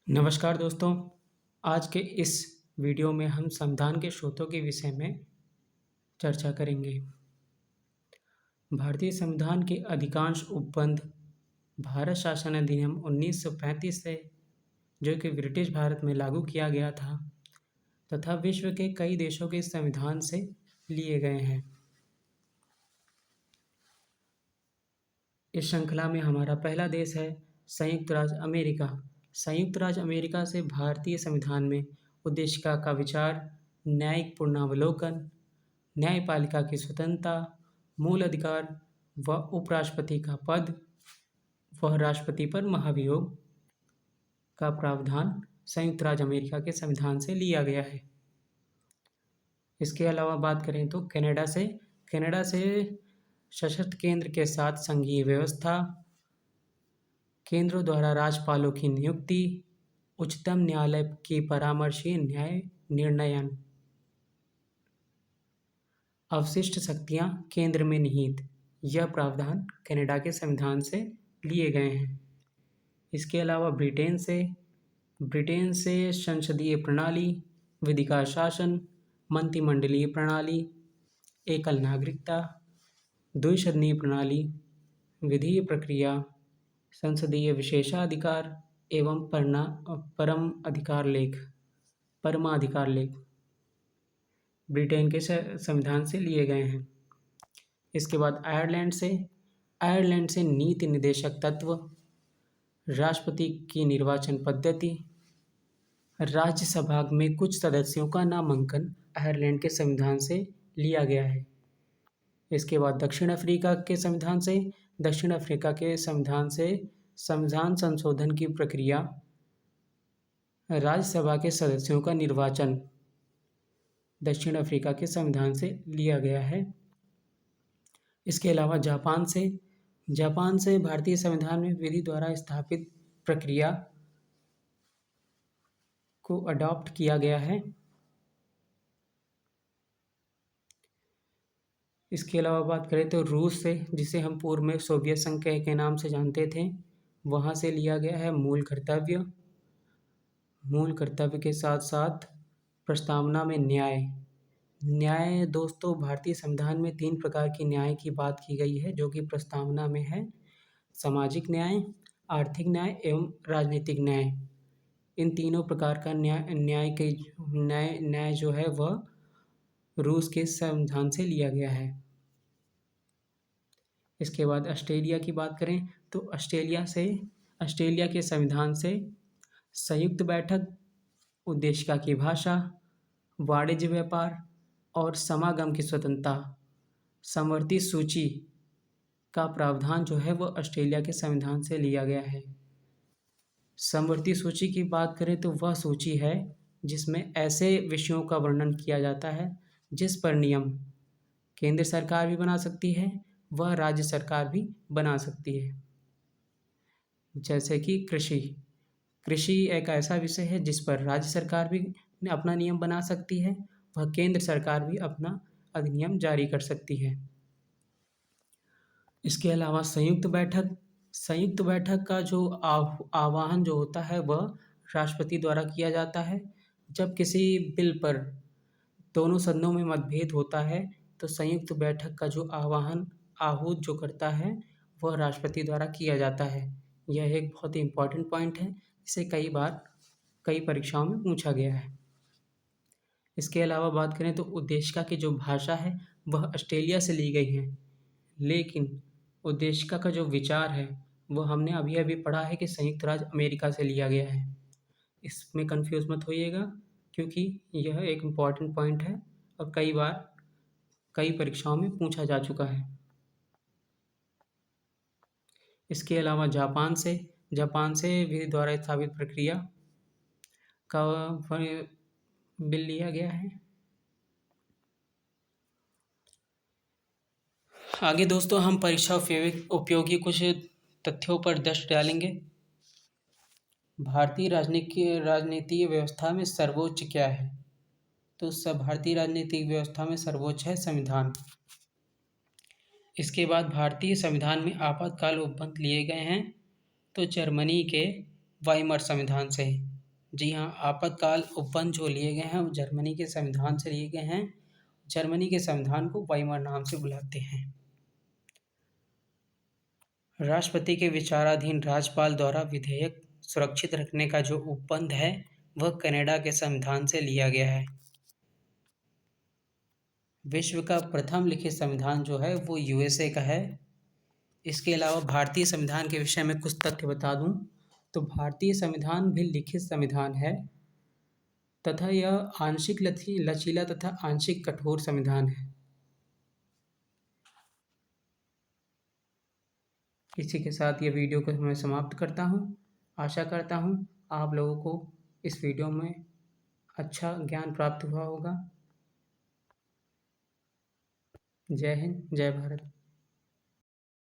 नमस्कार दोस्तों, आज के इस वीडियो में हम संविधान के स्रोतों के विषय में चर्चा करेंगे। भारतीय संविधान के अधिकांश उपबंध भारत शासन अधिनियम 1935 से, जो कि ब्रिटिश भारत में लागू किया गया था, तथा विश्व के कई देशों के संविधान से लिए गए हैं। इस श्रृंखला में हमारा पहला देश है संयुक्त राज्य अमेरिका। संयुक्त राज्य अमेरिका से भारतीय संविधान में उद्देशिका का विचार, न्यायिक पुनरावलोकन, न्यायपालिका की स्वतंत्रता, मूल अधिकार व उपराष्ट्रपति का पद व राष्ट्रपति पर महाभियोग का प्रावधान संयुक्त राज्य अमेरिका के संविधान से लिया गया है। इसके अलावा बात करें तो कनाडा से सशस्त्र केंद्र के साथ संघीय व्यवस्था, केंद्रों द्वारा राज्यपालों की नियुक्ति, उच्चतम न्यायालय की परामर्शी न्याय निर्णयन, अवशिष्ट शक्तियां केंद्र में निहित, यह प्रावधान कनाडा के संविधान से लिए गए हैं। इसके अलावा ब्रिटेन से संसदीय प्रणाली, विधिका शासन, मंत्रिमंडलीय प्रणाली, एकल नागरिकता, द्विसदनीय प्रणाली, विधीय प्रक्रिया, संसदीय विशेषाधिकार एवं परमाधिकार लेख ब्रिटेन के संविधान से लिए गए हैं। इसके बाद आयरलैंड से नीति निर्देशक तत्व, राष्ट्रपति की निर्वाचन पद्धति, राज्यसभा में कुछ सदस्यों का नामांकन आयरलैंड के संविधान से लिया गया है। इसके बाद दक्षिण अफ्रीका के संविधान से संविधान संशोधन की प्रक्रिया, राज्यसभा के सदस्यों का निर्वाचन दक्षिण अफ्रीका के संविधान से लिया गया है। इसके अलावा जापान से भारतीय संविधान में विधि द्वारा स्थापित प्रक्रिया को अडॉप्ट किया गया है। इसके अलावा बात करें तो रूस से, जिसे हम पूर्व में सोवियत संघ के नाम से जानते थे, वहाँ से लिया गया है मूल कर्तव्य के साथ साथ प्रस्तावना में न्याय दोस्तों, भारतीय संविधान में 3 प्रकार की न्याय की बात की गई है, जो कि प्रस्तावना में है। सामाजिक न्याय, आर्थिक न्याय एवं राजनीतिक न्याय। इन तीनों प्रकार का न्याय जो है वह रूस के संविधान से लिया गया है। इसके बाद ऑस्ट्रेलिया की बात करें तो ऑस्ट्रेलिया के संविधान से संयुक्त बैठक, उद्देशिका की भाषा, वाणिज्य व्यापार और समागम की स्वतंत्रता, समवर्ती सूची का प्रावधान जो है वह ऑस्ट्रेलिया के संविधान से लिया गया है। समवर्ती सूची की बात करें तो वह सूची है जिसमें ऐसे विषयों का वर्णन किया जाता है जिस पर नियम केंद्र सरकार भी बना सकती है, वह राज्य सरकार भी बना सकती है। जैसे कि कृषि एक ऐसा विषय है जिस पर राज्य सरकार भी अपना नियम बना सकती है, वह केंद्र सरकार भी अपना अधिनियम जारी कर सकती है। इसके अलावा संयुक्त बैठक का जो आह्वान जो होता है वह राष्ट्रपति द्वारा किया जाता है। जब किसी बिल पर दोनों सदनों में मतभेद होता है तो संयुक्त बैठक का जो आहूत जो करता है वह राष्ट्रपति द्वारा किया जाता है। यह एक बहुत ही इम्पोर्टेंट पॉइंट है, इसे कई परीक्षाओं में पूछा गया है। इसके अलावा बात करें तो उद्देशिका की जो भाषा है वह ऑस्ट्रेलिया से ली गई है, लेकिन उद्देशिका का जो विचार है वह हमने अभी पढ़ा है कि संयुक्त राज्य अमेरिका से लिया गया है। इसमें कंफ्यूज मत होइएगा, क्योंकि यह एक इम्पॉर्टेंट पॉइंट है और कई परीक्षाओं में पूछा जा चुका है। इसके अलावा जापान से विधि द्वारा स्थापित प्रक्रिया का बिल लिया गया है। आगे दोस्तों हम परीक्षा उपयोगी कुछ तथ्यों पर दृष्टि डालेंगे। भारतीय राजनीतिक व्यवस्था में सर्वोच्च क्या है? तो भारतीय राजनीतिक व्यवस्था में सर्वोच्च है संविधान। इसके बाद भारतीय संविधान में आपातकाल उपबंध लिए गए हैं तो जर्मनी के वाइमर संविधान से। जी हाँ, आपातकाल उपबंध जो लिए गए हैं वो जर्मनी के संविधान से लिए गए हैं। जर्मनी के संविधान को वाइमर नाम से बुलाते हैं। राष्ट्रपति के विचाराधीन राज्यपाल द्वारा विधेयक सुरक्षित रखने का जो उपबंध है वह कनाडा के संविधान से लिया गया है। विश्व का प्रथम लिखित संविधान जो है वो यूएसए का है। इसके अलावा भारतीय संविधान के विषय में कुछ तथ्य बता दूं तो भारतीय संविधान भी लिखित संविधान है तथा यह आंशिक लचीला तथा आंशिक कठोर संविधान है। इसी के साथ ये वीडियो को मैं समाप्त करता हूँ। आशा करता हूँ आप लोगों को इस वीडियो में अच्छा ज्ञान प्राप्त हुआ होगा। जय हिंद, जय भारत।